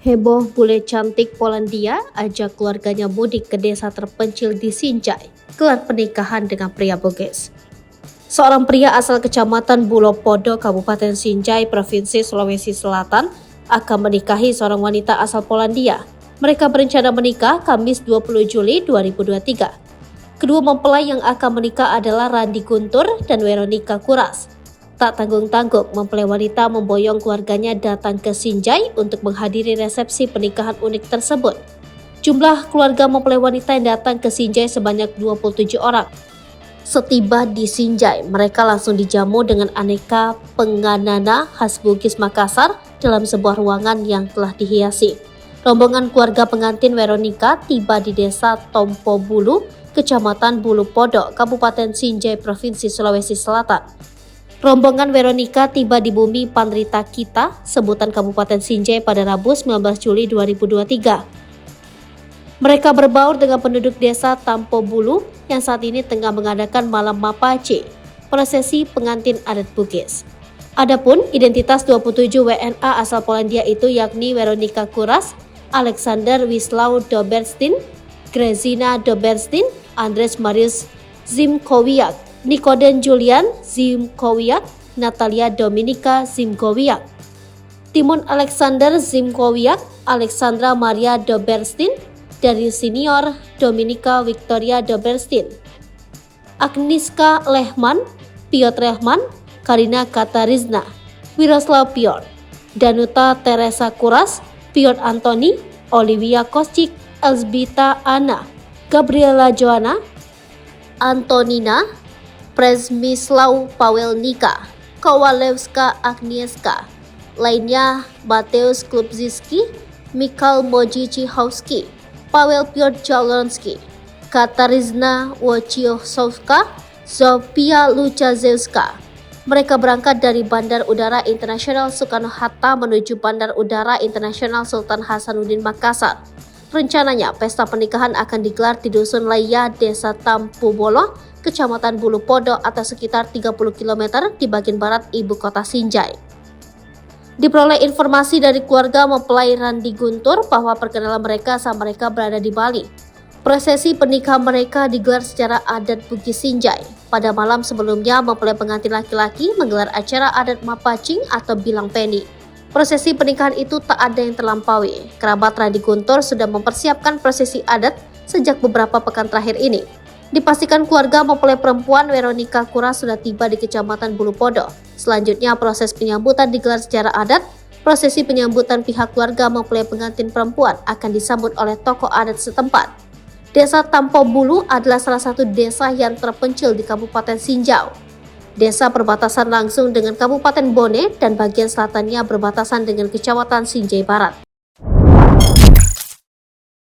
Heboh bule cantik Polandia ajak keluarganya mudik ke desa terpencil di Sinjai, gelar pernikahan dengan pria Bugis. Seorang pria asal kecamatan Bulopodo, Kabupaten Sinjai, Provinsi Sulawesi Selatan, akan menikahi seorang wanita asal Polandia. Mereka berencana menikah Kamis 20 Juli 2023. Kedua mempelai yang akan menikah adalah Randi Guntur dan Veronica Kuras. Tak tanggung-tanggung, mempelai wanita memboyong keluarganya datang ke Sinjai untuk menghadiri resepsi pernikahan unik tersebut. Jumlah keluarga mempelai wanita yang datang ke Sinjai sebanyak 27 orang. Setiba di Sinjai, mereka langsung dijamu dengan aneka penganana khas Bugis Makassar dalam sebuah ruangan yang telah dihiasi. Rombongan keluarga pengantin Veronica tiba di desa Tompo Bulu, Kecamatan Bulu Podo, Kabupaten Sinjai, Provinsi Sulawesi Selatan. Rombongan Veronica tiba di bumi Pandrita Kita, sebutan Kabupaten Sinjai pada Rabu 19 Juli 2023. Mereka berbaur dengan penduduk desa Tampo Bulu yang saat ini tengah mengadakan malam mapace, prosesi pengantin adat Bugis. Adapun identitas 27 WNA asal Polandia itu yakni Veronica Kuras, Alexander Wisław Doberstin, Grezina Doberstin, Andres Marius Zimkowiak, Nikoden Julian Zimkowiak, Natalia Dominika Zimkowiak, Timon Alexander Zimkowiak, Alexandra Maria Doberstin, dari senior Dominika Victoria Doberstin, Agnieszka Lehman, Piotr Lehman, Karina Katarizna, Wiroslaw Piotr, Danuta Teresa Kuras, Piotr Antoni, Olivia Koscik, Elzbieta Anna, Gabriela Joanna, Antonina, Przemysław Pawelnika, Kowalewska Agnieszka, lainnya Mateusz Klubziski, Michal Mojichowski, Paweł Piotr Jalonski, Katarzyna Wojciechowska, Zofia Luchazewska. Mereka berangkat dari Bandar Udara Internasional Soekarno-Hatta menuju Bandar Udara Internasional Sultan Hasanuddin Makassar. Rencananya, pesta pernikahan akan digelar di Dusun Laya, Desa Tampu Bolo, Kecamatan Bulu Podo atau sekitar 30 km di bagian barat ibu kota Sinjai. Diperoleh informasi dari keluarga mempelai Randi Guntur bahwa perkenalan mereka saat mereka berada di Bali. Prosesi pernikahan mereka digelar secara adat Bugis Sinjai. Pada malam sebelumnya, mempelai pengantin laki-laki menggelar acara adat mapacing atau bilang peni. Prosesi pernikahan itu tak ada yang terlampaui. Kerabat Randi Guntur sudah mempersiapkan prosesi adat sejak beberapa pekan terakhir ini. Dipastikan keluarga mempelai perempuan Veronica Kuras sudah tiba di Kecamatan Bulu Podo. Selanjutnya proses penyambutan digelar secara adat. Prosesi penyambutan pihak keluarga mempelai pengantin perempuan akan disambut oleh tokoh adat setempat. Desa Tampo Bulu adalah salah satu desa yang terpencil di Kabupaten Sinjau. Desa perbatasan langsung dengan Kabupaten Bone dan bagian selatannya berbatasan dengan Kecamatan Sinjai Barat.